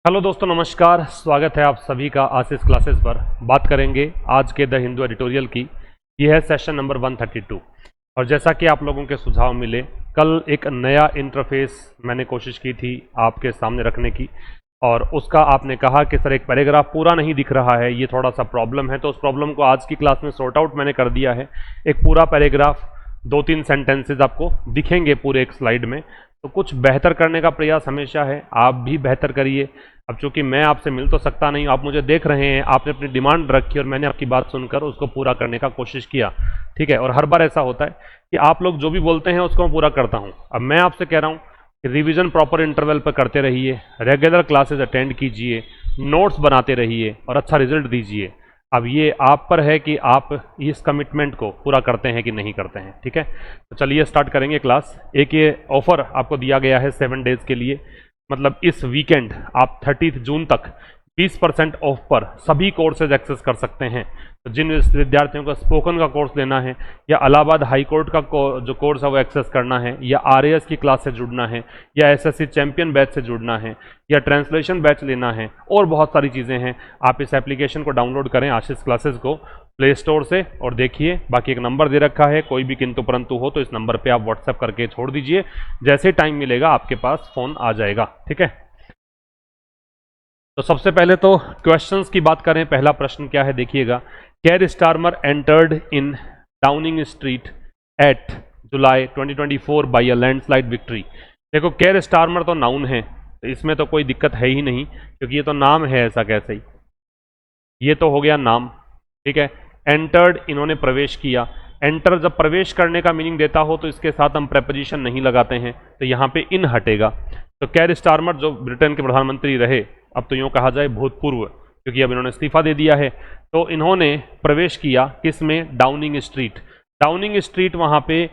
Hello दोस्तों, नमस्कार। स्वागत है आप सभी का आशीष क्लासेस पर। बात करेंगे आज के द हिंदू एडिटोरियल की। यह है सेशन नंबर 132। और जैसा कि आप लोगों के सुझाव मिले, कल एक नया इंटरफेस मैंने कोशिश की थी आपके सामने रखने की, और उसका आपने कहा कि सर एक पैराग्राफ पूरा नहीं दिख रहा है, ये थोड़ा सा प्रॉब्लम है। तो उस प्रॉब्लम को आज की क्लास में सॉर्ट आउट मैंने कर दिया है। एक पूरा पैराग्राफ, 2-3 सेंटेंसेज आपको दिखेंगे पूरे एक स्लाइड में। तो कुछ बेहतर करने का प्रयास हमेशा है, आप भी बेहतर करिए। अब चूंकि मैं आपसे मिल तो सकता नहीं, आप मुझे देख रहे हैं, आपने अपनी डिमांड रखी और मैंने आपकी बात सुनकर उसको पूरा करने का कोशिश किया, ठीक है। और हर बार ऐसा होता है कि आप लोग जो भी बोलते हैं उसको मैं पूरा करता हूं। अब मैं आपसे कह रहा हूं कि रिवीजन प्रॉपर इंटरवल पर करते रहिए, रेगुलर क्लासेस अटेंड कीजिए, नोट्स बनाते रहिए और अच्छा रिजल्ट दीजिए। अब ये आप पर है कि आप इस कमिटमेंट को पूरा करते हैं कि नहीं करते हैं, ठीक है। तो चलिए स्टार्ट करेंगे क्लास। एक ये ऑफर आपको दिया गया है 7 डेज के लिए, मतलब इस वीकेंड आप 30 जून तक 20% ऑफ पर सभी कोर्सेज एक्सेस कर सकते हैं। तो जिन विद्यार्थियों को स्पोकन का कोर्स लेना है, या इलाहाबाद हाई कोर्ट का जो कोर्स है वो एक्सेस करना है, या आरएएस की क्लास से जुड़ना है, या एसएससी चैंपियन बैच से जुड़ना है, या ट्रांसलेशन बैच लेना है, और बहुत सारी चीज़ें हैं। आप इस एप्लीकेशन को डाउनलोड करें आशीष क्लासेस को प्ले स्टोर से और देखिए। बाकी एक नंबर दे रखा है, कोई भी किंतु परंतु हो तो इस नंबर पे आप व्हाट्सएप करके छोड़ दीजिए, जैसे टाइम मिलेगा आपके पास फ़ोन आ जाएगा, ठीक है। तो सबसे पहले तो क्वेश्चंस की बात करें। पहला प्रश्न क्या है, देखिएगा। Keir Starmer entered in Downing Street at July 2024 by a landslide victory. देखो, केयर स्टारमर तो नाउन है, तो इसमें तो कोई दिक्कत है ही नहीं, क्योंकि ये तो नाम है, ऐसा कैसे ही, ये तो हो गया नाम, ठीक है। एंटर्ड, इन्होंने प्रवेश किया। एंटर जब प्रवेश करने का मीनिंग देता हो तो इसके साथ हम प्रेपोजिशन नहीं लगाते हैं, तो यहाँ पे इन हटेगा। तो केयर स्टारमर जो ब्रिटेन के प्रधानमंत्री रहे, अब तो यूँ कहा जाए भूतपूर्व, क्योंकि अब इन्होंने इस्तीफा दे दिया है, तो इन्होंने प्रवेश किया किस में? Downing street. डाउनिंग स्ट्रीट वहाँ पे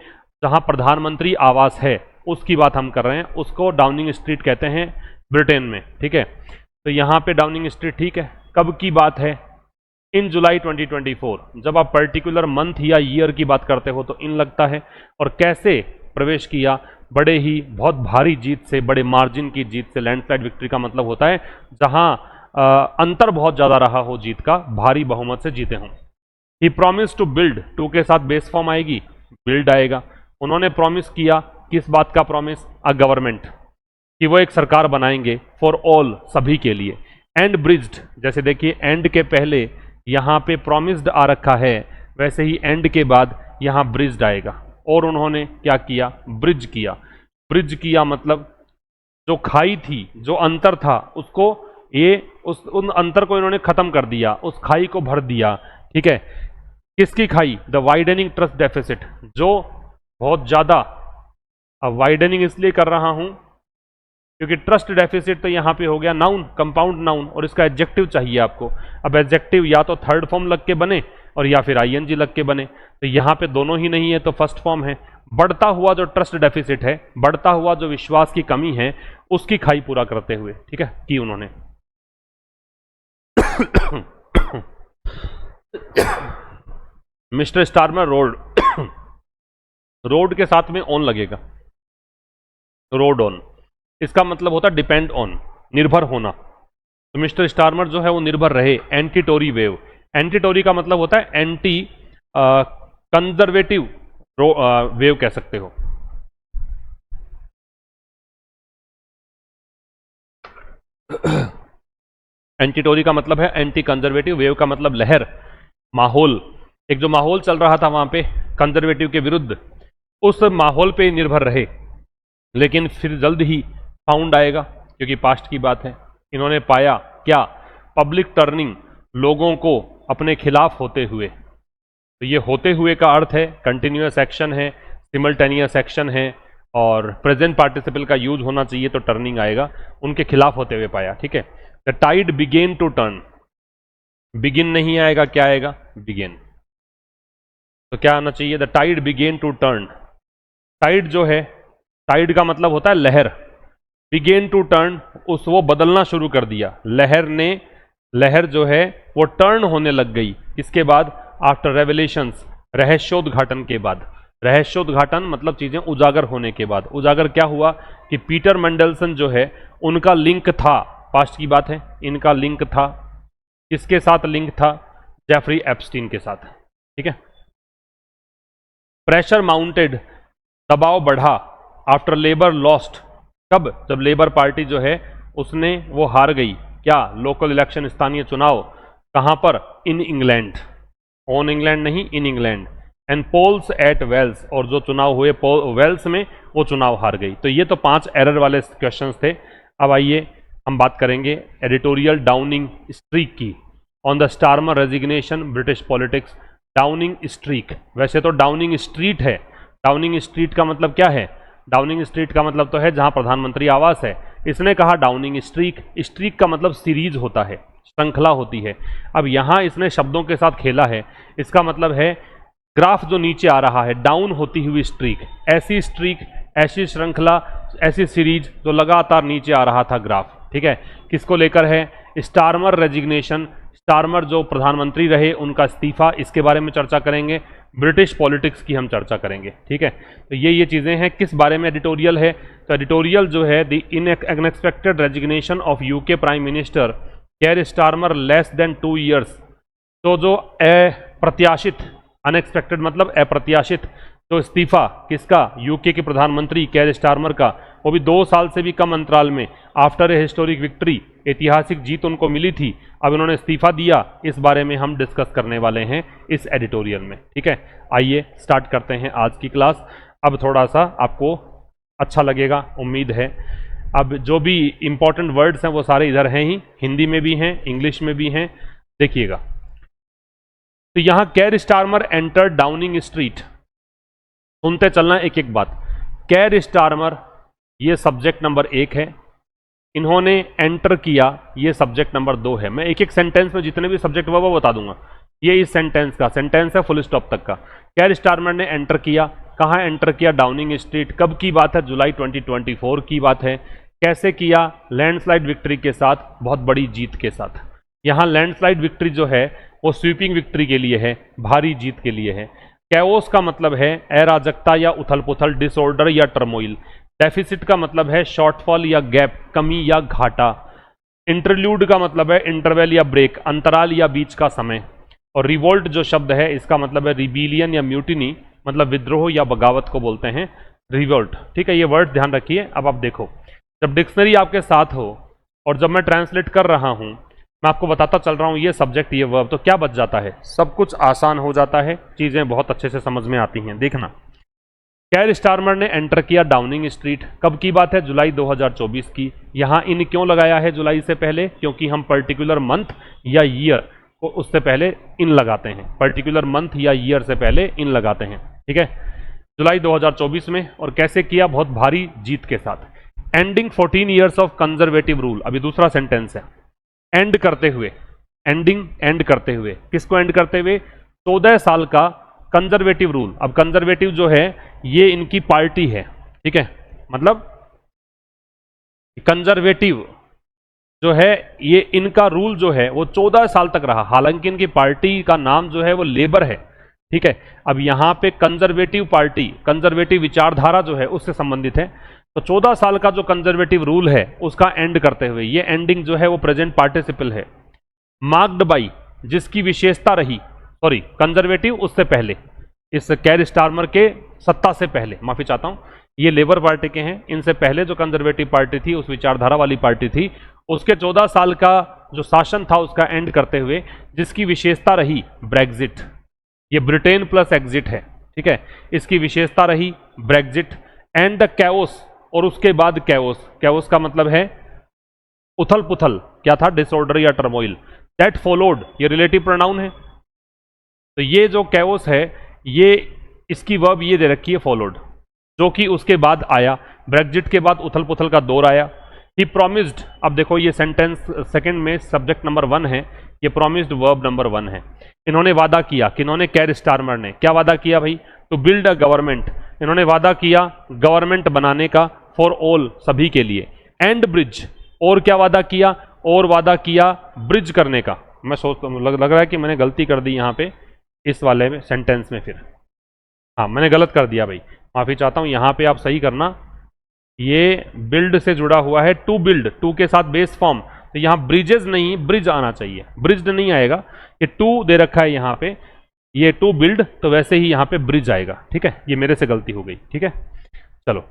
जहाँ प्रधानमंत्री आवास है उसकी बात हम कर रहे हैं, उसको डाउनिंग स्ट्रीट कहते हैं ब्रिटेन में, ठीक है। तो यहाँ पे डाउनिंग स्ट्रीट, ठीक है। कब की बात है? इन जुलाई 2024। जब आप पर्टिकुलर मंथ या ईयर की बात करते हो तो इन लगता है। और कैसे प्रवेश किया? बड़े ही बहुत भारी जीत से, बड़े मार्जिन की जीत से। लैंडस्लाइड विक्ट्री का मतलब होता है जहां अंतर बहुत ज्यादा रहा हो जीत का, भारी बहुमत से जीते हों। ही प्रॉमिस टू बिल्ड, टू के साथ बेस फॉर्म आएगी, बिल्ड आएगा। उन्होंने प्रॉमिस किया, किस बात का प्रॉमिस? अ गवर्नमेंट, कि वो एक सरकार बनाएंगे फॉर ऑल, सभी के लिए। एंड ब्रिज्ड, जैसे देखिए एंड के पहले यहाँ पे प्रॉमिस्ड आ रखा है, वैसे ही एंड के बाद यहाँ ब्रिज्ड आएगा। और उन्होंने क्या किया? ब्रिज किया। ब्रिज किया मतलब जो खाई थी, जो अंतर था, उसको उन अंतर को इन्होंने खत्म कर दिया, उस खाई को भर दिया, ठीक है। किसकी खाई? द वाइडनिंग ट्रस्ट डेफिसिट, जो बहुत ज्यादा, अब वाइडनिंग इसलिए कर रहा हूं क्योंकि ट्रस्ट डेफिसिट तो यहाँ पे हो गया नाउन, कंपाउंड नाउन, और इसका एडजेक्टिव चाहिए आपको। अब एडजेक्टिव या तो थर्ड फॉर्म लग के बने और या फिर आईएनजी लग के बने, तो यहाँ पे दोनों ही नहीं है, तो फर्स्ट फॉर्म है। बढ़ता हुआ जो ट्रस्ट डेफिसिट है, बढ़ता हुआ जो विश्वास की कमी है, उसकी खाई पूरा करते हुए, ठीक है, की उन्होंने। मिस्टर स्टारमर रोड, रोड के साथ में ऑन लगेगा, रोड ऑन, इसका मतलब होता है डिपेंड ऑन, निर्भर होना। तो मिस्टर स्टारमर जो है वो निर्भर रहे। Anti Tory wave, anti Tory का मतलब होता है एंटी कंजर्वेटिव वेव कह सकते हो। एंटी टोरी का मतलब है एंटी कंजर्वेटिव, वेव का मतलब लहर, माहौल। एक जो माहौल चल रहा था वहां पे कंजर्वेटिव के विरुद्ध, उस माहौल पे निर्भर रहे। लेकिन फिर जल्द ही फाउंड आएगा, क्योंकि पास्ट की बात है। इन्होंने पाया क्या? पब्लिक टर्निंग, लोगों को अपने खिलाफ होते हुए। तो ये होते हुए का अर्थ है कंटिन्यूअस एक्शन है, सिमल्टेनियस एक्शन है, और प्रेजेंट पार्टिसिपल का यूज होना चाहिए, तो टर्निंग आएगा। उनके खिलाफ होते हुए पाया, ठीक है। The tide began to turn, begin नहीं आएगा, क्या आएगा? बिगेन। तो क्या आना चाहिए? The tide began to turn. Tide जो है, टाइड का मतलब होता है लहर, बिगेन टू टर्न, वो बदलना शुरू कर दिया। लहर जो है वो टर्न होने लग गई। इसके बाद? आफ्टर रेवलेशंस, रहस्योद्घाटन के बाद। रहस्योद्घाटन मतलब चीजें उजागर होने के बाद। उजागर क्या हुआ कि पीटर मेंडल्सन जो है, उनका लिंक था पास्ट की बात है, इनका लिंक था, किसके साथ लिंक था? जेफरी एप्स्टीन के साथ, ठीक है। प्रेशर माउंटेड, दबाव बढ़ा, आफ्टर लेबर लॉस्ट, कब? जब लेबर पार्टी जो है उसने वो हार गई, क्या? लोकल इलेक्शन, स्थानीय चुनाव, कहां पर? इन इंग्लैंड, ऑन इंग्लैंड नहीं, in England. And polls at Wales, और जो चुनाव हुए वेल्स में वो चुनाव हार गई। तो ये तो 5 एरर वाले क्वेश्चंस थे। अब आइए हम बात करेंगे एडिटोरियल डाउनिंग स्ट्रीक की। On the Starmer resignation British politics, Downing streak, वैसे तो डाउनिंग स्ट्रीट है, डाउनिंग स्ट्रीट का मतलब क्या है? डाउनिंग स्ट्रीट का मतलब तो है जहां प्रधानमंत्री आवास है, इसने कहा डाउनिंग स्ट्रीक। स्ट्रीक का मतलब सीरीज होता है, श्रृंखला होती है। अब यहां इसने शब्दों के साथ खेला है, इसका मतलब है ग्राफ जो नीचे आ रहा है, डाउन होती हुई स्ट्रीक, ऐसी श्रृंखला, ऐसी सीरीज जो लगातार नीचे आ रहा था ग्राफ, ठीक है। किसको लेकर है? स्टारमर रेजिग्नेशन, स्टारमर जो प्रधानमंत्री रहे उनका इस्तीफा, इसके बारे में चर्चा करेंगे। ब्रिटिश पॉलिटिक्स की हम चर्चा करेंगे, ठीक है। तो ये चीज़ें हैं। किस बारे में एडिटोरियल है? तो एडिटोरियल जो है the unexpected resignation of UK prime minister care Starmer less than 2 years. तो जो अप्रत्याशित, अनएक्सपेक्टेड मतलब अप्रत्याशित, जो इस्तीफा किसका? यूके के प्रधानमंत्री केयर स्टारमर का, वो भी 2 साल से भी कम अंतराल में, आफ्टर ए हिस्टोरिक विक्ट्री, ऐतिहासिक जीत उनको मिली थी, अब इन्होंने इस्तीफा दिया। इस बारे में हम डिस्कस करने वाले हैं इस एडिटोरियल में, ठीक है। आइए स्टार्ट करते हैं आज की क्लास। अब थोड़ा सा आपको अच्छा लगेगा, उम्मीद है। अब जो भी इंपॉर्टेंट वर्ड्स हैं वो सारे इधर हैं ही, हिंदी में भी हैं, इंग्लिश में भी हैं, देखिएगा। तो यहां care Starmer enter Downing street, सुनते चलना एक एक बात। केयर स्टारमर ये सब्जेक्ट नंबर 1 है, इन्होंने एंटर किया, ये सब्जेक्ट नंबर 2 है। मैं एक एक सेंटेंस में जितने भी सब्जेक्ट हुआ वो बता दूंगा। ये इस सेंटेंस का सेंटेंस है, फुल स्टॉप तक का। केयर स्टारमर ने एंटर किया, कहां एंटर किया? Downing street. कब की बात है? जुलाई 2024 की बात है। कैसे किया? लैंडस्लाइड विक्ट्री के साथ, बहुत बड़ी जीत के साथ। यहां लैंडस्लाइड विक्ट्री जो है वो स्वीपिंग विक्ट्री के लिए है, भारी जीत के लिए है। कैओस का मतलब है अराजकता या उथल पुथल, डिसऑर्डर या टर्मोइल। डेफिसिट का मतलब है शॉर्टफॉल या गैप, कमी या घाटा। इंटरल्यूड का मतलब है इंटरवेल या ब्रेक, अंतराल या बीच का समय। और रिवोल्ट जो शब्द है इसका मतलब है रिबीलियन या म्यूटिनी, मतलब विद्रोह या बगावत को बोलते हैं रिवोल्ट, ठीक है। ये वर्ड ध्यान रखिए। अब आप देखो, जब डिक्शनरी आपके साथ हो और जब मैं ट्रांसलेट कर रहा हूं, मैं आपको बताता चल रहा हूं ये सब्जेक्ट ये वर्ब, तो क्या बच जाता है? सब कुछ आसान हो जाता है, चीजें बहुत अच्छे से समझ में आती हैं। देखना, केयर स्टारमर ने एंटर किया डाउनिंग स्ट्रीट, कब की बात है? जुलाई 2024 की। यहां इन क्यों लगाया है जुलाई से पहले? क्योंकि हम पर्टिकुलर मंथ या ईयर को उससे पहले इन लगाते हैं, पर्टिकुलर मंथ या ईयर से पहले इन लगाते हैं, ठीक है। जुलाई 2024 में। और कैसे किया? बहुत भारी जीत के साथ। Ending 14 years of conservative rule, अभी दूसरा सेंटेंस है। एंड करते हुए, एंडिंग, एंड करते हुए, किसको एंड करते हुए? 14 साल का कंजर्वेटिव रूल। अब कंजर्वेटिव जो है ये इनकी पार्टी है, ठीक है। मतलब कंजर्वेटिव जो है ये इनका रूल जो है वो 14 साल तक रहा, हालांकि इनकी पार्टी का नाम जो है वो लेबर है, ठीक है। अब यहां पे कंजर्वेटिव पार्टी, कंजर्वेटिव विचारधारा जो है उससे संबंधित है। तो 14 साल का जो कंजर्वेटिव रूल है उसका एंड करते हुए, ये एंडिंग जो है वो प्रेजेंट पार्टिसिपल है। मार्क्ड बाई, जिसकी विशेषता रही, सॉरी कंजर्वेटिव उससे पहले, इस केयर स्टारमर के सत्ता से पहले, माफी चाहता हूं, ये लेबर पार्टी के हैं। इनसे पहले जो कंजर्वेटिव पार्टी थी, उस विचारधारा वाली पार्टी थी, उसके 14 साल का जो शासन था उसका एंड करते हुए, जिसकी विशेषता रही ब्रेग्जिट, ये ब्रिटेन प्लस एग्जिट है, ठीक है। इसकी विशेषता रही ब्रेग्जिट। एंड द कैओस, और उसके बाद कैओस, कैओस का मतलब है उथल पुथल, क्या था? डिसऑर्डर या टर्मोइल। दैट फॉलोड, ये रिलेटिव प्रोनाउन है, तो ये जो कैओस है ये इसकी वर्ब ये दे रखी है फॉलोड, जो कि उसके बाद आया। ब्रेग्जिट के बाद उथल पुथल का दौर आया। ही प्रोमिस्ड, अब देखो ये सेंटेंस सेकंड में सब्जेक्ट नंबर 1 है, ये प्रोमिस्ड वर्ब नंबर 1 है। इन्होंने वादा किया, किन्होंने? केयर स्टारमर ने। क्या वादा किया भाई? टू बिल्ड अ गवर्नमेंट, इन्होंने वादा किया गवर्नमेंट बनाने का, फॉर ऑल, सभी के लिए। एंड ब्रिज, और क्या वादा किया? और वादा किया ब्रिज करने का। मैं लग रहा है कि मैंने गलती कर दी यहाँ पे इस वाले में सेंटेंस में, फिर हाँ मैंने गलत कर दिया भाई, माफी चाहता हूँ। यहाँ पे आप सही करना, ये बिल्ड से जुड़ा हुआ है, टू बिल्ड, टू के साथ बेस फॉर्म, तो यहाँ ब्रिजेस नहीं, ब्रिज आना चाहिए, ब्रिज नहीं आएगा, ये टू दे रखा है यहाँ पे, ये टू बिल्ड, तो वैसे ही यहाँ पे ब्रिज आएगा, ठीक है, ये मेरे से गलती हो गई, ठीक है। चलो,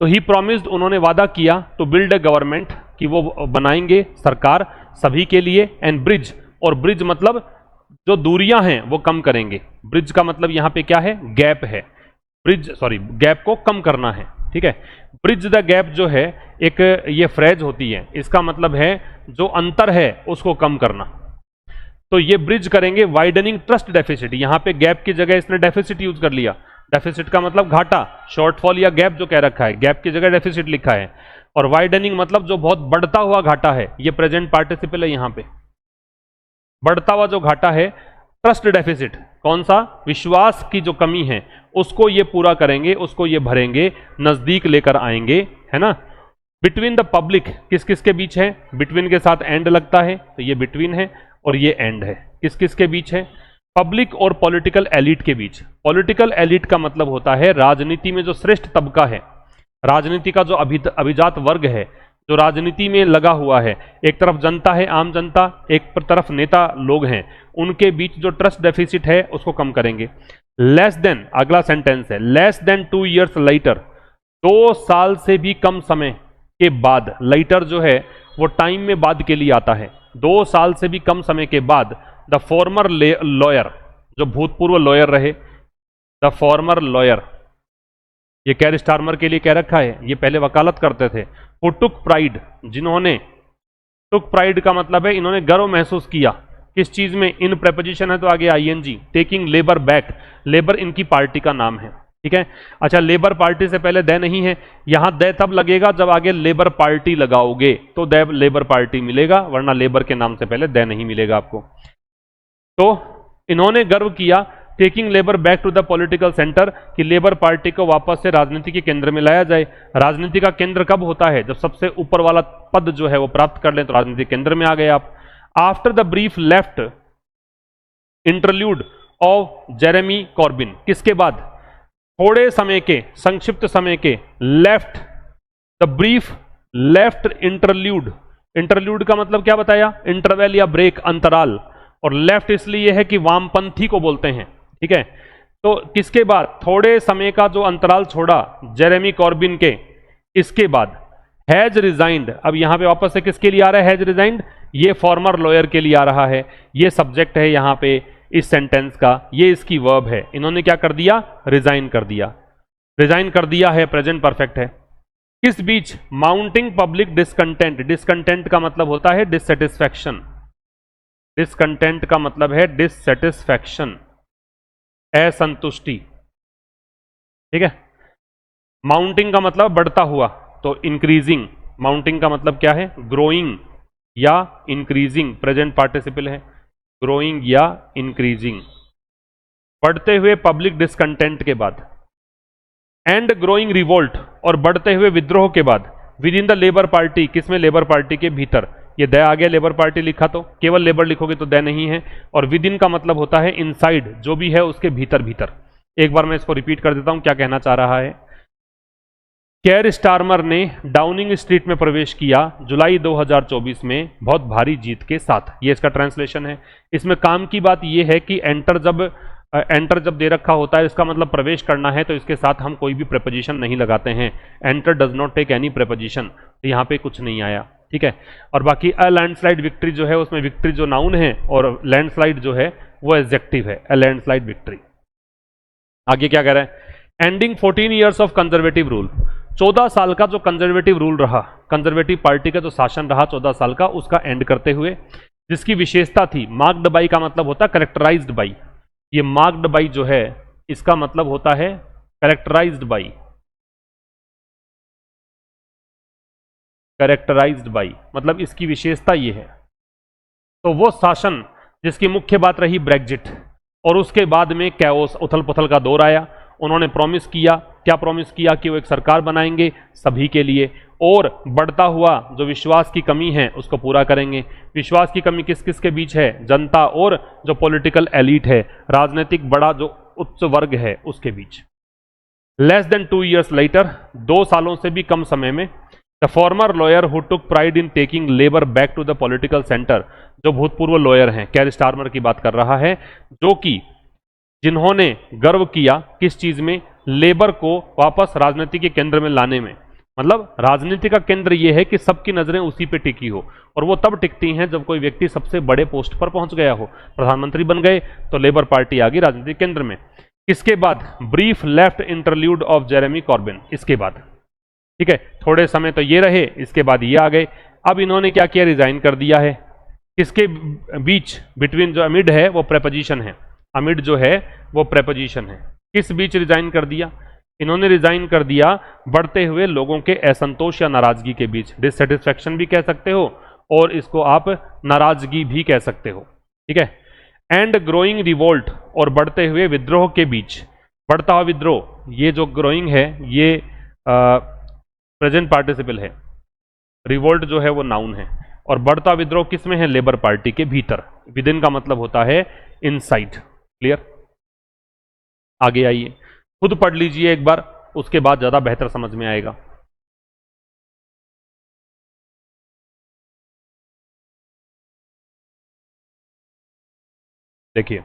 तो ही प्रॉमिस्ड, उन्होंने वादा किया, टू बिल्ड अ गवर्नमेंट, कि वो बनाएंगे सरकार सभी के लिए, एंड ब्रिज, और ब्रिज मतलब जो दूरियां हैं वो कम करेंगे, ब्रिज का मतलब यहां पे क्या है, गैप है, ब्रिज सॉरी गैप को कम करना है, ठीक है। ब्रिज द गैप जो है एक ये फ्रेज होती है, इसका मतलब है जो अंतर है उसको कम करना, तो ये ब्रिज करेंगे, वाइडनिंग ट्रस्ट डेफिसिट, यहां पे गैप की जगह इसने डेफिसिट यूज कर लिया, डेफिसिट का मतलब घाटा, शॉर्टफॉल या गैप जो कह रखा है, गैप की जगह डेफिसिट लिखा है, और वाइडनिंग मतलब जो बहुत बढ़ता हुआ घाटा है, ये प्रेजेंट पार्टिसिपल है, यहां पे बढ़ता हुआ जो घाटा है, ट्रस्ट डेफिसिट, कौन सा, विश्वास की जो कमी है उसको ये पूरा करेंगे, उसको ये भरेंगे, नजदीक लेकर आएंगे, है ना। बिटवीन द पब्लिक, किस किस के बीच है, बिटवीन के साथ एंड लगता है, तो ये बिटवीन है और ये एंड है, किस किस के बीच है, पब्लिक और पॉलिटिकल एलिट के बीच। पॉलिटिकल एलिट का मतलब होता है राजनीति में जो श्रेष्ठ तबका है, राजनीति का जो अभिजात वर्ग है, जो राजनीति में लगा हुआ है, एक तरफ जनता है, आम जनता, एक तरफ नेता लोग हैं, उनके बीच जो ट्रस्ट डेफिसिट है उसको कम करेंगे। लेस देन, अगला सेंटेंस है, लेस देन 2 years later, 2 साल से भी कम समय के बाद, लाइटर जो है वो टाइम में बाद के लिए आता है, 2 साल से भी कम समय के बाद, द फॉर्मर लॉयर, जो भूतपूर्व लॉयर रहे, द फॉर्मर लॉयर, ये कैर स्टारमर के लिए कह रखा है, ये पहले वकालत करते थे, हु टुक प्राइड, जिन्होंने, टुक प्राइड का मतलब है इन्होंने गर्व महसूस किया, किस चीज में, इन प्रेपोजिशन है तो आगे ING, taking Labour back, Labour इनकी पार्टी का नाम है, ठीक है। अच्छा, लेबर पार्टी से पहले दे नहीं है, यहां दे तब लगेगा जब आगे लेबर पार्टी लगाओगे तो दे लेबर पार्टी मिलेगा, वरना लेबर के नाम से पहले दे नहीं मिलेगा आपको। तो इन्होंने गर्व किया, taking Labour back to the political centre, कि लेबर पार्टी को वापस से राजनीति के केंद्र में लाया जाए। राजनीति का केंद्र कब होता है, जब सबसे ऊपर वाला पद जो है वो प्राप्त कर लें तो राजनीति केंद्र में आ गए आप। After the brief left interlude of Jeremy Corbyn, किसके बाद, थोड़े समय के, संक्षिप्त समय के, left the brief, left interlude, interlude का मतलब क्या बताया, इंटरवेल या ब्रेक, अंतराल, और लेफ्ट इसलिए है कि वामपंथी को बोलते हैं, ठीक है। तो किसके बाद, थोड़े समय का जो अंतराल छोड़ा जेरेमी कॉर्बिन के, इसके बाद हैज रिजाइंड, अब यहां पे वापस से किसके लिए आ रहा है हैज रिजाइंड, ये फॉर्मर लॉयर के लिए आ रहा है, ये सब्जेक्ट है यहां पे इस सेंटेंस का, ये इसकी वर्ब है, इन्होंने क्या कर दिया, रिजाइन कर दिया, रिजाइन कर दिया है, प्रेजेंट परफेक्ट है। किस बीच, माउंटिंग पब्लिक डिसकंटेंट, डिसकंटेंट का मतलब होता है डिससेटिस्फैक्शन, डिसकंटेंट का मतलब है डिससेटिस्फैक्शन, असंतुष्टि, ठीक है। माउंटिंग का मतलब बढ़ता हुआ, तो इंक्रीजिंग, माउंटिंग का मतलब क्या है, ग्रोइंग या इंक्रीजिंग, प्रेजेंट पार्टिसिपल है, ग्रोइंग या इंक्रीजिंग, बढ़ते हुए पब्लिक डिसकंटेंट के बाद, एंड ग्रोइंग रिवोल्ट, और बढ़ते हुए विद्रोह के बाद, with in the labour party, किसमें, लेबर पार्टी के भीतर, ये दे आ गया, लेबर पार्टी लिखा तो केवल लेबर लिखोगे तो दे नहीं है, और विद इन का मतलब होता है इनसाइड, जो भी है उसके भीतर भीतर। एक बार मैं इसको रिपीट कर देता हूं क्या कहना चाह रहा है। केयर स्टारमर ने डाउनिंग स्ट्रीट में प्रवेश किया जुलाई 2024 में बहुत भारी जीत के साथ, ये इसका ट्रांसलेशन है। इसमें काम की बात यह है कि एंटर जब दे रखा होता है, इसका मतलब प्रवेश करना है, तो इसके साथ हम कोई भी प्रेपोजिशन नहीं लगाते हैं, enter does not take any preposition, तो यहाँ पे कुछ नहीं आया, ठीक है। और बाकी अ लैंडस्लाइड विक्ट्री जो है, उसमें विक्ट्री जो नाउन है और लैंडस्लाइड जो है वो एडजेक्टिव है, अ लैंडस्लाइड विक्ट्री। आगे क्या कह रहे हैं, ending 14 years of conservative rule, 14 साल का जो कंजर्वेटिव रूल रहा, कंजर्वेटिव पार्टी का जो शासन रहा 14 साल का, उसका एंड करते हुए, जिसकी विशेषता थी, मार्क्ड बाई का मतलब होता है करेक्टराइज्ड बाई, ये मार्क्ड बाई जो है इसका मतलब होता है करेक्टराइज्ड बाई, करेक्टराइज्ड बाई मतलब इसकी विशेषता ये है। तो वो शासन जिसकी मुख्य बात रही ब्रेग्जिट, और उसके बाद में कैओस, उथल पुथल का दौर आया। उन्होंने प्रॉमिस किया, क्या प्रॉमिस किया, कि वो एक सरकार बनाएंगे सभी के लिए, और बढ़ता हुआ जो विश्वास की कमी है उसको पूरा करेंगे। विश्वास की कमी किस किस के बीच है, जनता और जो पॉलिटिकल एलिट है, राजनीतिक बड़ा जो उच्च वर्ग है उसके बीच। लेस देन 2 years later, 2 सालों से भी कम समय में, the former lawyer who took pride in taking Labour back to the political centre, जो भूतपूर्व लॉयर हैं, केयर स्टारमर की बात कर रहा है, जो कि जिन्होंने गर्व किया किस चीज में, लेबर को वापस राजनीति के केंद्र में लाने में। मतलब राजनीति का केंद्र यह है कि सबकी नजरें उसी पे टिकी हो, और वो तब टिकती हैं जब कोई व्यक्ति सबसे बड़े पोस्ट पर पहुंच गया हो। प्रधानमंत्री बन गए तो लेबर पार्टी आ गई राजनीतिक केंद्र में। इसके बाद brief left interlude of Jeremy Corbyn, इसके बाद ठीक है, थोड़े समय तो ये रहे, इसके बाद ये आ गए। अब इन्होंने क्या किया, रिजाइन कर दिया है। इसके बीच बिटवीन जो अमिड है वो प्रेपोजिशन है, अमिड जो है वो प्रेपोजिशन है। किस बीच रिजाइन कर दिया, इन्होंने रिजाइन कर दिया बढ़ते हुए लोगों के असंतोष या नाराजगी के बीच। डिससेटिस्फैक्शन भी कह सकते हो और इसको आप नाराजगी भी कह सकते हो, ठीक है। एंड ग्रोइंग रिवोल्ट, और बढ़ते हुए विद्रोह के बीच। बढ़ता हुआ विद्रोह, ये जो ग्रोइंग है ये प्रेजेंट पार्टिसिपल है, रिवोल्ट जो है वो नाउन है, और बढ़ता विद्रोह किस में है, लेबर पार्टी के भीतर। विद इन का मतलब होता है इनसाइड। क्लियर, आगे आइए, खुद पढ़ लीजिए एक बार, उसके बाद ज्यादा बेहतर समझ में आएगा। देखिए,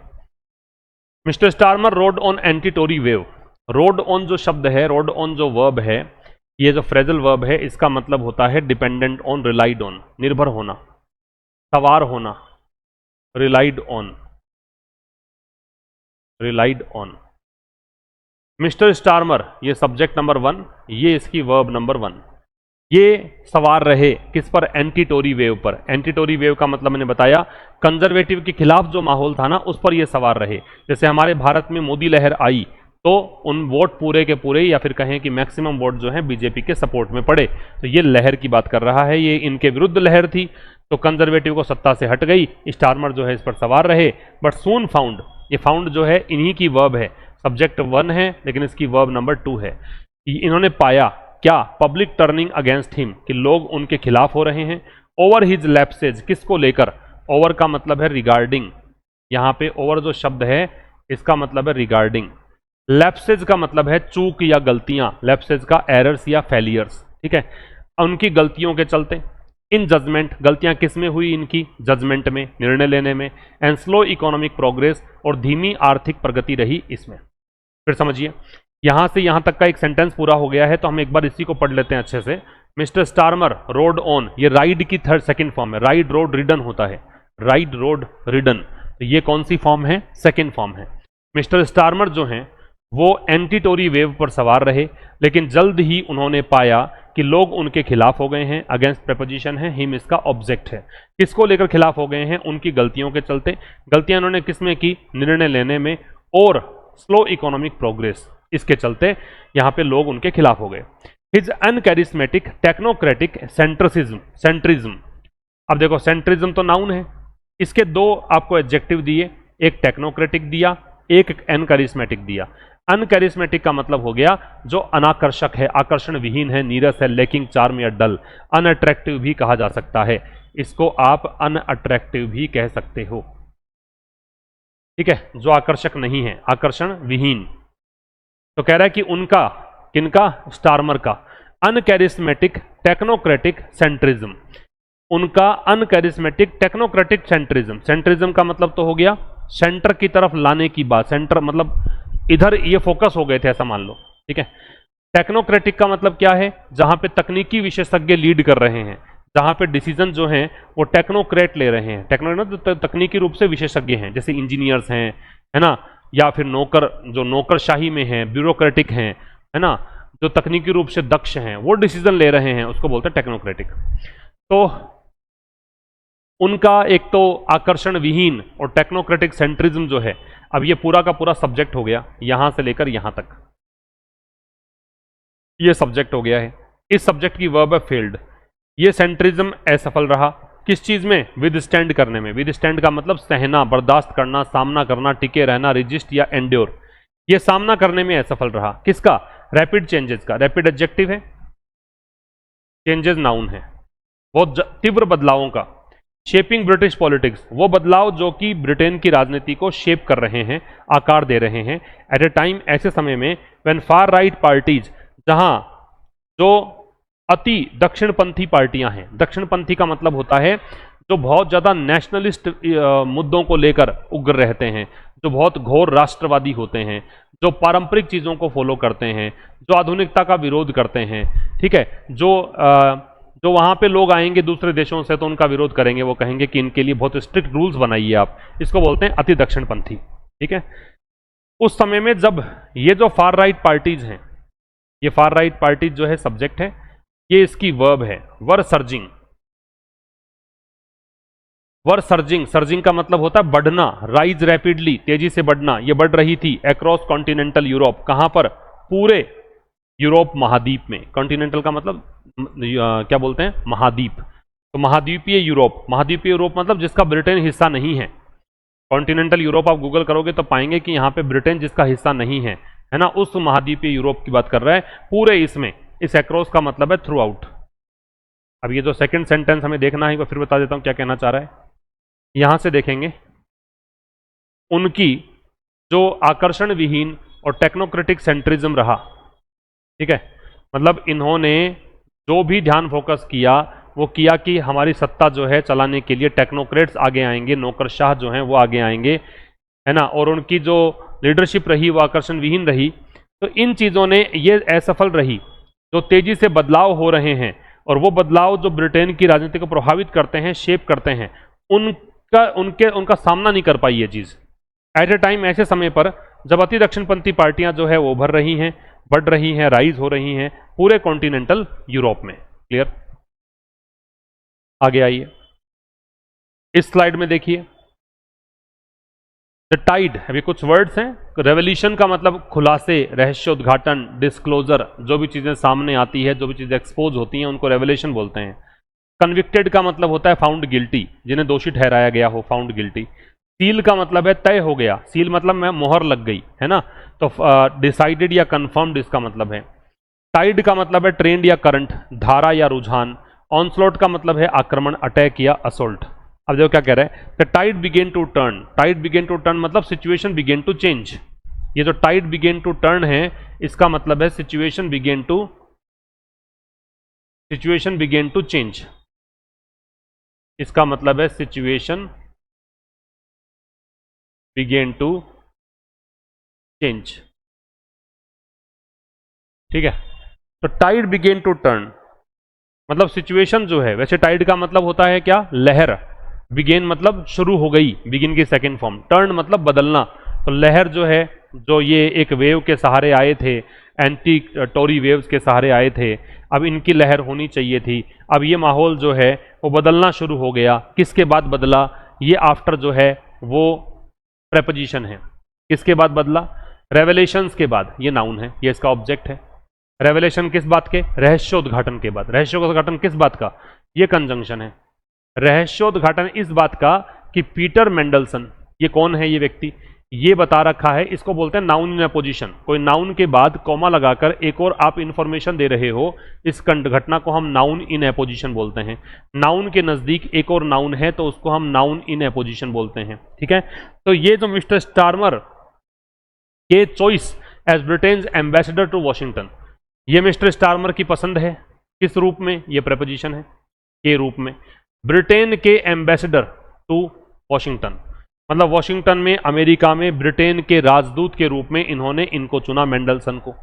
mister Starmer rode on anti Tory wave. Rode on जो शब्द है, रोड ऑन जो वर्ब है, ये जो फ्रेजल वर्ब है, इसका मतलब होता है डिपेंडेंट ऑन, रिलाइड ऑन, निर्भर होना, सवार होना, relied on, relied on. Mister Starmer, ये सब्जेक्ट नंबर 1, ये इसकी वर्ब नंबर 1। ये सवार रहे किस पर, एंटी टोरी वेव पर। एंटी टोरी वेव का मतलब मैंने बताया, कंजर्वेटिव के खिलाफ जो माहौल था ना, उस पर ये सवार रहे। जैसे हमारे भारत में मोदी लहर आई तो उन वोट पूरे के पूरे, या फिर कहें कि मैक्सिमम वोट जो है बीजेपी के सपोर्ट में पड़े, तो ये लहर की बात कर रहा है, ये इनके विरुद्ध लहर थी, तो कंजर्वेटिव को सत्ता से हट गई, स्टारमर जो है इस पर सवार रहे। बट सून फाउंड, ये फाउंड जो है इन्हीं की वर्ब है, सब्जेक्ट 1 है लेकिन इसकी वर्ब नंबर 2 है। इन्होंने पाया क्या, पब्लिक टर्निंग अगेंस्ट हिम, कि लोग उनके खिलाफ हो रहे हैं। ओवर हिज लैप्सेज, किसको लेकर, ओवर का मतलब है रिगार्डिंग, यहां पे ओवर जो शब्द है इसका मतलब है रिगार्डिंग। लैप्सेज का मतलब है चूक या गलतियां, लैप्सेज का एरर्स या फेलियर्स, ठीक है, उनकी गलतियों के चलते। इन जजमेंट, गलतियां किस में हुई इनकी, जजमेंट में, निर्णय लेने में। एंड स्लो इकोनॉमिक प्रोग्रेस, और धीमी आर्थिक प्रगति रही इसमें। फिर समझिए, यहां से यहां तक का एक सेंटेंस पूरा हो गया है, तो हम एक बार इसी को पढ़ लेते हैं अच्छे से। मिस्टर स्टारमर रोड ऑन, ये राइड की सेकंड फॉर्म है, राइड रोड रिडन होता है, राइड रोड रिडन, तो ये कौन सी फॉर्म है, सेकंड फॉर्म है। मिस्टर स्टारमर जो हैं वो एंटी टोरी वेव पर सवार रहे, लेकिन जल्द ही उन्होंने पाया कि लोग उनके खिलाफ हो गए हैं। अगेंस्ट प्रेपोजिशन है, हिम इसका ऑब्जेक्ट है। किसको लेकर खिलाफ हो गए हैं, उनकी गलतियों के चलते। गलतियां उन्होंने किसमें की, निर्णय लेने में, और स्लो इकोनॉमिक प्रोग्रेस, इसके चलते यहां पे लोग उनके खिलाफ हो गए। His uncharismatic technocratic centrism. अब देखो, सेंट्रिज्म तो नाउन है, इसके 2 आपको एडजेक्टिव दिए, एक टेक्नोक्रेटिक दिया, एक अनकैरिस्मेटिक दिया। अनकैरिस्मेटिक का मतलब हो गया जो अनाकर्षक है, आकर्षण विहीन है, नीरस है, लेकिंग चार्म या डल। अनअट्रैक्टिव भी कहा जा सकता है, इसको आप अनअट्रैक्टिव भी कह सकते हो, ठीक है, जो आकर्षक नहीं है, आकर्षण विहीन। तो कह रहा है कि उनका, किनका, स्टारमर का अनकैरिस्मेटिक टेक्नोक्रेटिक सेंट्रिज्म, उनका अनकैरिस्मेटिक टेक्नोक्रेटिक सेंट्रिज्म। सेंट्रिज्म का मतलब तो हो गया सेंटर की तरफ लाने की बात, सेंटर मतलब इधर ये फोकस हो गए थे, ऐसा मान लो, ठीक है। टेक्नोक्रेटिक का मतलब क्या है, जहां पे तकनीकी विशेषज्ञ लीड कर रहे हैं, जहां पे डिसीजन जो हैं वो टेक्नोक्रेट ले रहे हैं। टेक्नोक्रेट तो तकनीकी रूप से विशेषज्ञ हैं, जैसे इंजीनियर्स हैं, है ना, या फिर नौकर, जो नौकरशाही में हैं, ब्यूरोक्रेटिक हैं, है ना, जो तकनीकी रूप से दक्ष हैं, वो डिसीजन ले रहे हैं, उसको बोलते हैं टेक्नोक्रेटिक। तो उनका एक तो आकर्षण विहीन और टेक्नोक्रेटिक सेंट्रिज्म जो है, अब ये पूरा का पूरा सब्जेक्ट हो गया, यहां से लेकर यहां तक ये सब्जेक्ट हो गया है। इस सब्जेक्ट की वर्ब है फेल्ड। ये सेंट्रिज्म असफल रहा किस चीज में, विद स्टैंड करने में। विद स्टैंड का मतलब सहना, बर्दाश्त करना, सामना करना, टिके रहना, रेजिस्ट या एंड्योर। ये सामना करने में असफल रहा, किसका, रैपिड चेंजेस का। रैपिड एडजेक्टिव है, चेंजेस नाउन है, बहुत तीव्र बदलावों का। शेपिंग ब्रिटिश पॉलिटिक्स, वो बदलाव जो कि ब्रिटेन की राजनीति को शेप कर रहे हैं, आकार दे रहे हैं। एट ए टाइम, ऐसे समय में, व्हेन फार राइट पार्टीज, जहां जो अति दक्षिणपंथी पार्टियां हैं। दक्षिणपंथी का मतलब होता है जो बहुत ज्यादा नेशनलिस्ट मुद्दों को लेकर उग्र रहते हैं, जो बहुत घोर राष्ट्रवादी होते हैं, जो पारंपरिक चीजों को फॉलो करते हैं, जो आधुनिकता का विरोध करते हैं, ठीक है, जो वहां पे लोग आएंगे दूसरे देशों से तो उनका विरोध करेंगे, वो कहेंगे कि इनके लिए बहुत स्ट्रिक्ट रूल्स बनाइए आप, इसको बोलते हैं अति दक्षिणपंथी। ठीक है, उस समय में जब ये जो फार राइट पार्टीज हैं, ये फार राइट पार्टीज जो है सब्जेक्ट है, ये इसकी वर्ब है, वर सर्जिंग। वर सर्जिंग, सर्जिंग का मतलब होता है बढ़ना, राइज रैपिडली, तेजी से बढ़ना, ये बढ़ रही थी अक्रॉस कॉन्टिनेंटल यूरोप। कहां पर? पूरे यूरोप महाद्वीप में। कॉन्टिनेंटल का मतलब क्या बोलते हैं? महाद्वीप। तो महाद्वीपीय यूरोप, महाद्वीपीय यूरोप मतलब जिसका ब्रिटेन हिस्सा नहीं है। कॉन्टिनेंटल यूरोप आप गूगल करोगे तो पाएंगे कि यहां पे ब्रिटेन जिसका हिस्सा नहीं है, है ना, उस महाद्वीपीय यूरोप की बात कर रहा है पूरे। इसमें इस अक्रॉस का मतलब है थ्रू आउट। अब ये जो सेकंड सेंटेंस हमें देखना है, वो फिर बता देता हूं क्या कहना चाह रहा है। यहां से देखेंगे, उनकी जो आकर्षण विहीन और टेक्नोक्रेटिक सेंट्रिज्म रहा, ठीक है, मतलब इन्होंने जो भी ध्यान फोकस किया वो किया कि हमारी सत्ता जो है चलाने के लिए टेक्नोक्रेट्स आगे आएंगे, नौकरशाह जो हैं वो आगे आएंगे, है ना, और उनकी जो लीडरशिप रही वो आकर्षण विहीन रही। तो इन चीज़ों ने ये असफल रही। जो तेजी से बदलाव हो रहे हैं और वो बदलाव जो ब्रिटेन की राजनीति को प्रभावित करते हैं, शेप करते हैं, उनका सामना नहीं कर पाई ये चीज़ एट ए टाइम, ऐसे समय पर जब अति दक्षिणपंथी पार्टियां जो है वो उभर रही हैं, बढ़ रही हैं, राइज हो रही हैं पूरे कॉन्टिनेंटल यूरोप में। क्लियर? आगे आइए, इस स्लाइड में देखिए द टाइड। अभी कुछ वर्ड्स हैं। रेवोल्यूशन का मतलब खुलासे, रहस्योद्घाटन, डिस्क्लोजर, जो भी चीजें सामने आती है, जो भी चीजें एक्सपोज होती हैं उनको रेवोल्यूशन बोलते हैं। कन्विक्टेड का मतलब होता है फाउंड गिल्टी, जिन्हें दोषी ठहराया गया हो, फाउंड गिल्टी। सील का मतलब है तय हो गया, सील मतलब में मोहर लग गई, है ना, तो डिसाइडेड या कंफर्म्ड इसका मतलब है। टाइड का मतलब है ट्रेंड या करंट, धारा या रुझान। ऑनस्लॉट का मतलब है आक्रमण, अटैक या असोल्ट। अब देखो क्या कह रहा है, the tide began to turn. Tide began to turn मतलब सिचुएशन बिगेन टू चेंज। ये जो टाइड बिगेन टू टर्न है इसका मतलब है सिचुएशन बिगेन टू चेंज। इसका मतलब है सिचुएशन बिगेन टू चेंज। ठीक है, तो टाइड बिगेन टू टर्न मतलब सिचुएशन जो है, वैसे टाइड का मतलब होता है क्या? लहर। बिगेन मतलब शुरू हो गई, बिगिन की सेकंड फॉर्म। टर्न मतलब बदलना। तो लहर जो है, जो ये एक वेव के सहारे आए थे, एंटी टोरी वेव्स के सहारे आए थे, अब इनकी लहर होनी चाहिए थी। अब ये माहौल जो है वो बदलना शुरू हो गया। किसके बाद बदला? ये आफ्टर जो है वो प्रेपोजिशन है। किसके बाद बदला? रेवलेशंस के बाद। ये नाउन है, ये इसका ऑब्जेक्ट है। रेवलेशन किस बात के? रहस्योद्घाटन के बाद। रहस्योद्घाटन किस बात का? ये कंजंक्शन है। रहस्योद्घाटन इस बात का कि पीटर मेंडलसन, ये कौन है ये व्यक्ति, ये बता रखा है, इसको बोलते हैं नाउन इन अपोजिशन। कोई नाउन के बाद कॉमा लगाकर एक और आप इंफॉर्मेशन दे रहे हो, इस घटना को हम नाउन इन अपोजिशन बोलते हैं। नाउन के नजदीक एक और नाउन है तो उसको हम नाउन इन अपोजिशन बोलते हैं। ठीक है, तो ये जो मिस्टर स्टार्मर के choice as Britain's ambassador to Washington, ये मिस्टर स्टार्मर की पसंद है। किस रूप में? ये प्रेपोजिशन है, के रूप में। ब्रिटेन के एम्बेसडर टू वॉशिंगटन मतलब वॉशिंगटन में, अमेरिका में ब्रिटेन के राजदूत के रूप में इन्होंने इनको चुना, मेंडलसन को।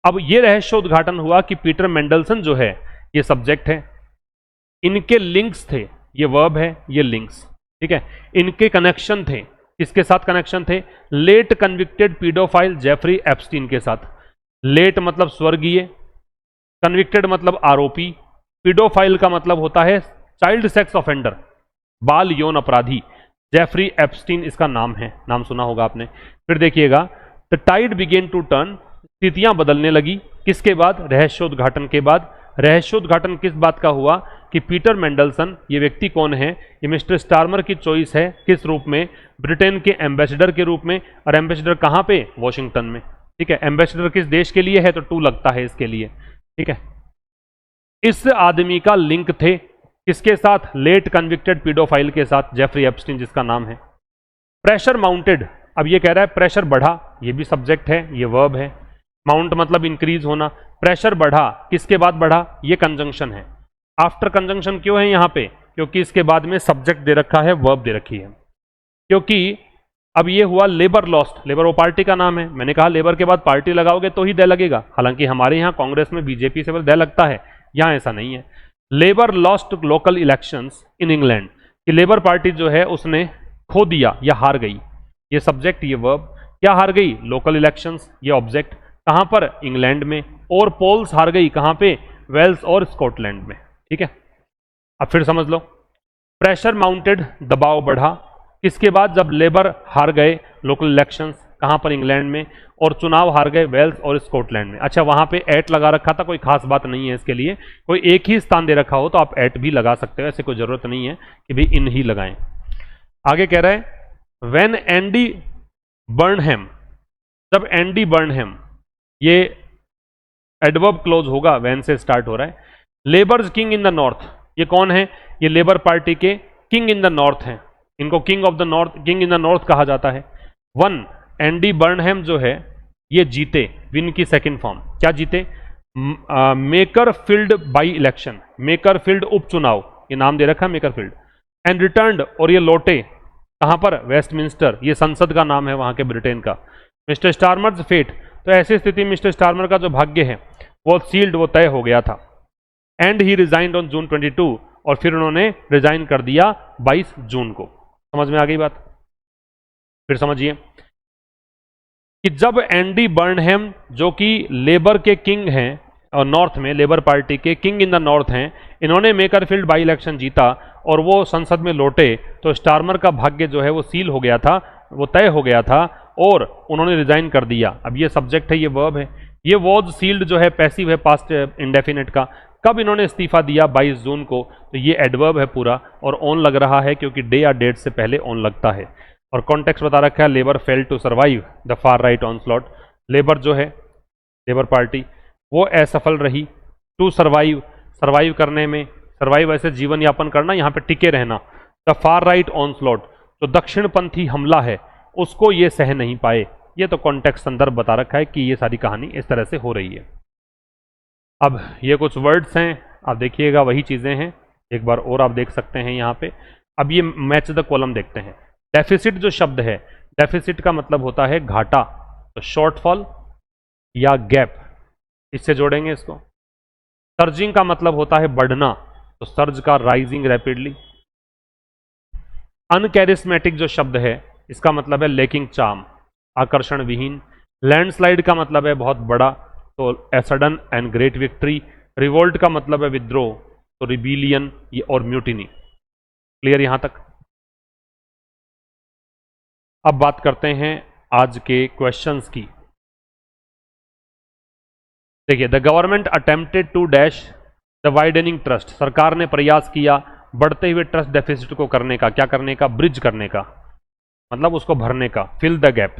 अब ये रहस्योद्घाटन हुआ कि पीटर मेंडलसन जो है ये सब्जेक्ट है, इनके लिंक्स थे, ये वर्ब है, ये लिंक्स। ठीक है, इनके कनेक्शन थे। किसके साथ कनेक्शन थे? Late convicted paedophile Jeffrey Epstein के साथ। लेट मतलब स्वर्गीय, कन्विक्टेड मतलब आरोपी, पीडोफाइल का मतलब होता है चाइल्ड सेक्स ऑफेंडर, बाल यौन अपराधी। जेफरी एप्स्टीन इसका नाम है, नाम सुना होगा आपने। फिर देखिएगा, the tide began to turn, स्थितियां बदलने लगी। किसके बाद? रहस्योद्घाटन के बाद। रहस्योद्घाटन किस बात का हुआ कि पीटर मेंडलसन, ये व्यक्ति कौन है? ये मिस्टर स्टार्मर की चॉइस है। किस रूप में? ब्रिटेन के एम्बेसडर के रूप में। और एम्बेसडर कहां पे? वॉशिंगटन में। ठीक है, एम्बेसडर किस देश के लिए है? तो टू लगता है इसके लिए। ठीक है, इस आदमी का लिंक थे किसके साथ? लेट कन्विक्टेड पीडोफाइल के साथ, जेफरी एप्स्टीन जिसका नाम है। प्रेशर माउंटेड, अब ये कह रहा है प्रेशर बढ़ा, ये भी सब्जेक्ट है, ये वर्ब है। माउंट मतलब इंक्रीज होना। प्रेशर बढ़ा, किसके बाद बढ़ा, ये कंजंक्शन है। आफ्टर कंजंक्शन क्यों है यहां पे, क्योंकि इसके बाद में सब्जेक्ट दे रखा है, वर्ब दे रखी है। क्योंकि अब ये हुआ लेबर लॉस्ट, लेबर वो पार्टी का नाम है, मैंने कहा लेबर के बाद पार्टी लगाओगे तो ही दे लगेगा, हालांकि हमारे यहाँ कांग्रेस में बीजेपी से दे लगता है, यहाँ ऐसा नहीं है। Labour lost local elections in England, कि लेबर पार्टी जो है उसने खो दिया या हार गई, ये सब्जेक्ट ये वर्ब, क्या हार गई, लोकल इलेक्शंस, ये ऑब्जेक्ट, कहां पर, इंग्लैंड में, और पोल्स हार गई कहां पे, वेल्स और स्कॉटलैंड में। ठीक है, अब फिर समझ लो, प्रेशर माउंटेड, दबाव बढ़ा, किसके बाद, जब लेबर हार गए लोकल इलेक्शंस, कहां पर, इंग्लैंड में, और चुनाव हार गए वेल्स और स्कॉटलैंड में। अच्छा, वहां पे एट लगा रखा था, कोई खास बात नहीं है इसके लिए, कोई एक ही स्थान दे रखा हो तो आप एट भी लगा सकते हो, ऐसे कोई जरूरत नहीं है कि भी इन ही लगाएं। आगे कह रहा है व्हेन एंडी बर्नहैम, जब एंडी बर्नहैम, ये एडवर्ब क्लोज होगा, वैन से स्टार्ट हो रहा है। Labours king in the north, ये कौन है, ये लेबर पार्टी के किंग इन द नॉर्थ हैं, इनको king of the north, king in the north कहा जाता है। वन, एंडी बर्नहैम जो है ये जीते, विन की सेकंड फॉर्म, क्या जीते, maker field by election, maker field उपचुनाव, ये नाम दे रखा है मेकर फील्ड, एंड रिटर्न्ड, और ये लौटे कहां पर, वेस्टमिंस्टर, ये संसद का नाम है वहां के ब्रिटेन का। मिस्टर स्टारमर्स फेट, तो ऐसी स्थिति मिस्टर स्टारमर का जो भाग्य है वो सील्ड, वो तय हो गया था। And he resigned on June 22, और फिर उन्होंने रिजाइन कर दिया 22 जून को। समझ में आ गई बात, फिर समझिए कि जब एंडी बर्नहैम जो कि लेबर के किंग हैं और नॉर्थ में, लेबर पार्टी के किंग इन द नॉर्थ हैं, इन्होंने मेकरफील्ड बाई इलेक्शन जीता और वो संसद में लौटे, तो स्टारमर का भाग्य जो है वो सील हो गया था, वो तय हो गया था, और उन्होंने रिजाइन कर दिया। अब ये सब्जेक्ट है, ये वर्ब है, ये वॉज सील्ड जो है पैसिव है, पास्ट इंडेफिनेट का। कब इन्होंने इस्तीफा दिया, 22 जून को, तो ये एडवर्ब है पूरा, और ऑन लग रहा है क्योंकि डे या डेट से पहले ऑन लगता है। और कॉन्टेक्स्ट बता रखा है, Labour fail to survive the far right onslaught, Labour जो है, लेबर पार्टी, वो असफल रही, टू सर्वाइव, सर्वाइव करने में, सर्वाइव ऐसे जीवन यापन करना, यहाँ पे टिके रहना, द फार राइट ऑनस्लॉट, जो दक्षिणपंथी हमला है उसको ये सह नहीं पाए। ये तो कॉन्टेक्स्ट संदर्भ बता रखा है कि ये सारी कहानी इस तरह से हो रही है। अब ये कुछ वर्ड्स हैं, आप देखिएगा वही चीजें हैं, एक बार और आप देख सकते हैं यहाँ पे। अब ये मैच द कॉलम देखते हैं। डेफिसिट जो शब्द है, डेफिसिट का मतलब होता है घाटा, तो शॉर्टफॉल या गैप, इससे जोड़ेंगे इसको। सर्जिंग का मतलब होता है बढ़ना, तो सर्ज का राइजिंग रैपिडली। अनकैरिस्मेटिक जो शब्द है, इसका मतलब है लेकिंग चार्म, आकर्षण विहीन। लैंडस्लाइड का मतलब है बहुत बड़ा, तो a sudden and great victory. Revolt का मतलब है विद्रोह, तो रिबीलियन और म्यूटिनी। क्लियर यहां तक। अब बात करते हैं आज के क्वेश्चंस की। देखिए, the government attempted to dash the widening trust, सरकार ने प्रयास किया बढ़ते हुए ट्रस्ट डेफिसिट को करने का, क्या करने का, ब्रिज करने का, मतलब उसको भरने का, fill the gap.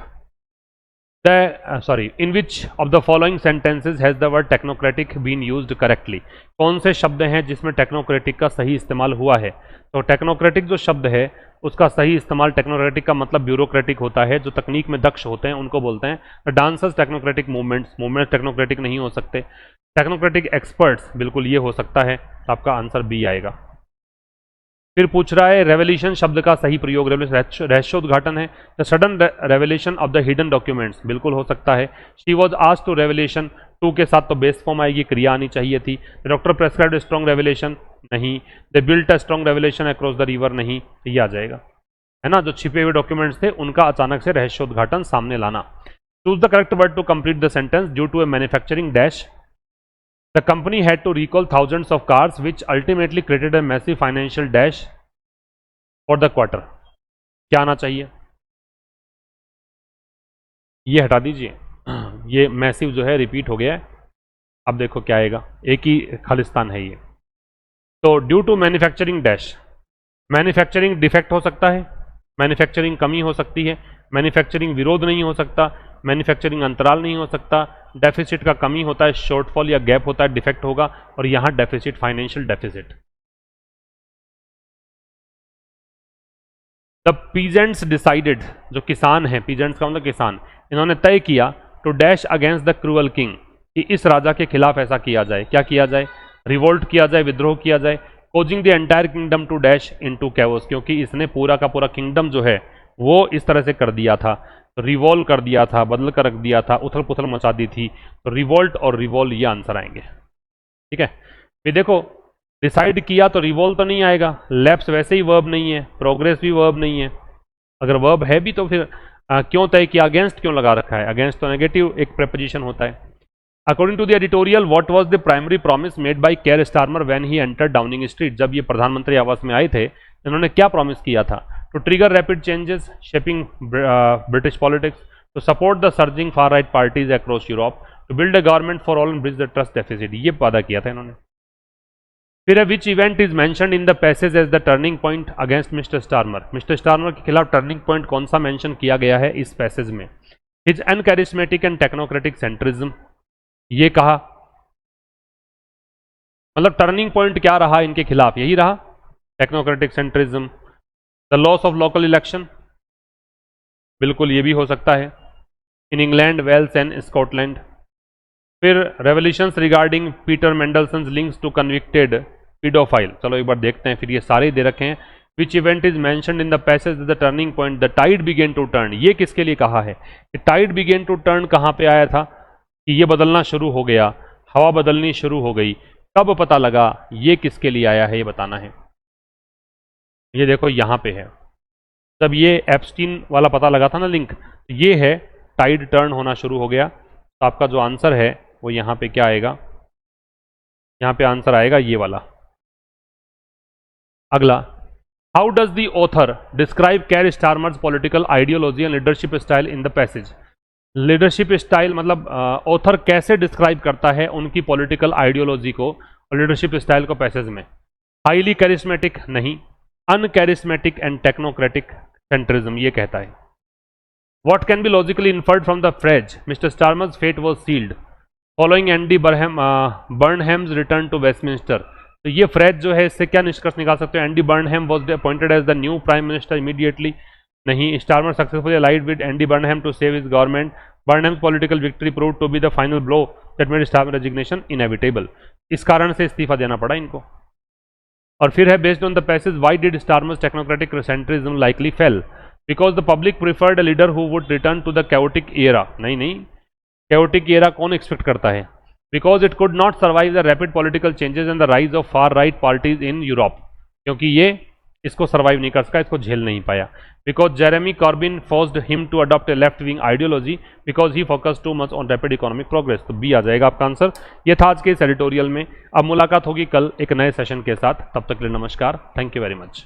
In which of the following sentences has the word technocratic been used correctly, कौन से शब्द हैं जिसमें टेक्नोक्रेटिक का सही इस्तेमाल हुआ है। तो टेक्नोक्रेटिक जो शब्द है उसका सही इस्तेमाल, टेक्नोक्रेटिक का मतलब ब्यूरोक्रेटिक होता है, जो तकनीक में दक्ष होते हैं उनको बोलते हैं। Dancers technocratic movements, movements technocratic नहीं हो सकते। टेक्नोक्रेटिक एक्सपर्ट्स, बिल्कुल ये हो सकता है, तो आपका आंसर बी आएगा। फिर पूछ रहा है रेवल्यूशन शब्द का सही प्रयोग, रहस्योद्घाटन है। The sudden revolution of the hidden documents, बिल्कुल हो सकता है। She was asked to revolution, to के साथ तो बेस फॉर्म आएगी, क्रिया आनी चाहिए थी। डॉक्टर प्रेस्क्राइब्ड स्ट्रॉन्ग रेवल्यूशन, नहीं। The built a strong revolution across the river, नहीं, ये आ जाएगा, है ना। जो छिपे हुए डॉक्यूमेंट्स थे उनका अचानक से रहस्योद्घाटन सामने लाना। Choose the correct word to complete the sentence, due to a manufacturing dash the company had to recall thousands of cars which ultimately created a massive financial dash for the quarter। क्या आना चाहिए, ये हटा दीजिए, ये massive जो है repeat हो गया है। अब देखो क्या आएगा, एक ही खालिस्तान है ये। तो due to manufacturing dash, manufacturing defect हो सकता है, मैन्युफैक्चरिंग कमी हो सकती है, मैन्युफैक्चरिंग विरोध नहीं हो सकता, मैन्युफैक्चरिंग अंतराल नहीं हो सकता, डेफिसिट का कमी होता है, शॉर्टफॉल या गैप होता है, डिफेक्ट होगा, और यहां deficit, financial deficit. The peasants decided, जो किसान हैं, पीजेंट्स का मतलब किसान, इन्होंने तय किया to dash against the cruel king, कि इस राजा के खिलाफ ऐसा किया जाए, क्या किया जाए, रिवोल्ट किया जाए, विद्रोह किया जाए, causing the entire kingdom to dash into chaos, क्योंकि इसने पूरा का पूरा किंगडम जो है वो इस तरह से कर दिया था, रिवॉल्व कर दिया था, बदल कर रख दिया था, उथल पुथल मचा दी थी। तो रिवोल्ट और रिवॉल्व ये आंसर आएंगे। ठीक है, फिर देखो डिसाइड किया तो रिवॉल्व तो नहीं आएगा, लैप्स वैसे ही वर्ब नहीं है, प्रोग्रेस भी वर्ब नहीं है, अगर वर्ब है भी तो फिर क्यों तय किया, अगेंस्ट क्यों लगा रखा है, अगेंस्ट तो नेगेटिव एक प्रेपोजिशन होता है। According to the editorial, what was the primary promise made by Keir Starmer when he entered Downing Street, जब ये प्रधानमंत्री आवास में आए थे इन्होंने क्या प्रॉमिस किया था, to trigger rapid changes shaping British politics, to support the surging far right parties across Europe, to build a government for all and bridge the trust deficit, ये वादा किया था इन्होंने। फिर which event is mentioned in the passage as the turning point against mister Starmer, mister Starmer के खिलाफ turning point कौन सा मेंशन किया गया है इस पैसेज में, हिज अनकैरिस्मेटिक एंड टेक्नोक्रेटिक सेंट्रिज्म, ये कहा, मतलब टर्निंग पॉइंट क्या रहा इनके खिलाफ, यही रहा technocratic centrism. The loss of local election, बिल्कुल ये भी हो सकता है, in England, Wales and Scotland. फिर revelations regarding Peter Mandelson's links to convicted paedophile, चलो एक बार देखते हैं, फिर ये सारे दे रखे हैं। Which event is mentioned in the passage the turning point, the tide began to turn, ये किसके लिए कहा है, टाइड बिगेन टू टर्न कहाँ पे आया था कि ये बदलना शुरू हो गया, हवा बदलनी शुरू हो गई, कब पता लगा, ये किसके लिए आया है ये बताना है। ये देखो यहाँ पे है, जब ये एप्स्टीन वाला पता लगा था ना लिंक, ये है टाइड टर्न होना शुरू हो गया। तो आपका जो आंसर है वो यहाँ पे क्या आएगा, यहाँ पे आंसर आएगा ये वाला। अगला, how does the author describe Keir Starmer's political ideology and leadership style in the passage, leadership style मतलब ऑथर कैसे डिस्क्राइब करता है उनकी पॉलिटिकल आइडियोलॉजी को और लीडरशिप स्टाइल को पैसेज में, हाईली कैरिस्मेटिक नहीं, अनकैरिस्मेटिक एंड टेक्नोक्रेटिक सेंट्रिज्म ये कहता है। What can be logically inferred from the phrase, mister Starmer's fate was sealed following Andy Burnham's return to Westminster, तो ये फ्रेज जो है इससे क्या निष्कर्ष निकाल सकते हैं, Andy Burnham was appointed as the new prime minister immediately, नहीं, Starmer successfully allied with Andy Burnham to save his government, Burnham's political victory proved to be the final blow that made Starmer resignation inevitable, इस कारण से इस्तीफा देना पड़ा इनको। और फिर है based on the passage why did Starmer's technocratic centrism likely fail, because the public preferred a leader who would return to the chaotic era, नहीं, कैओटिक एरा कौन एक्सपेक्ट करता है, because it could not survive the rapid political changes and the rise of far right parties in Europe, क्योंकि ये इसको survive नहीं कर सका, इसको झेल नहीं पाया। Because Jeremy Corbyn forced him to adopt a left wing ideology because he focus too much on rapid economic progress, तो बी आ जाएगा आपका आंसर। ये था आज के इस एडिटोरियल में। अब मुलाकात होगी कल एक नए सेशन के साथ, तब तक के लिए नमस्कार, थैंक यू वेरी मच।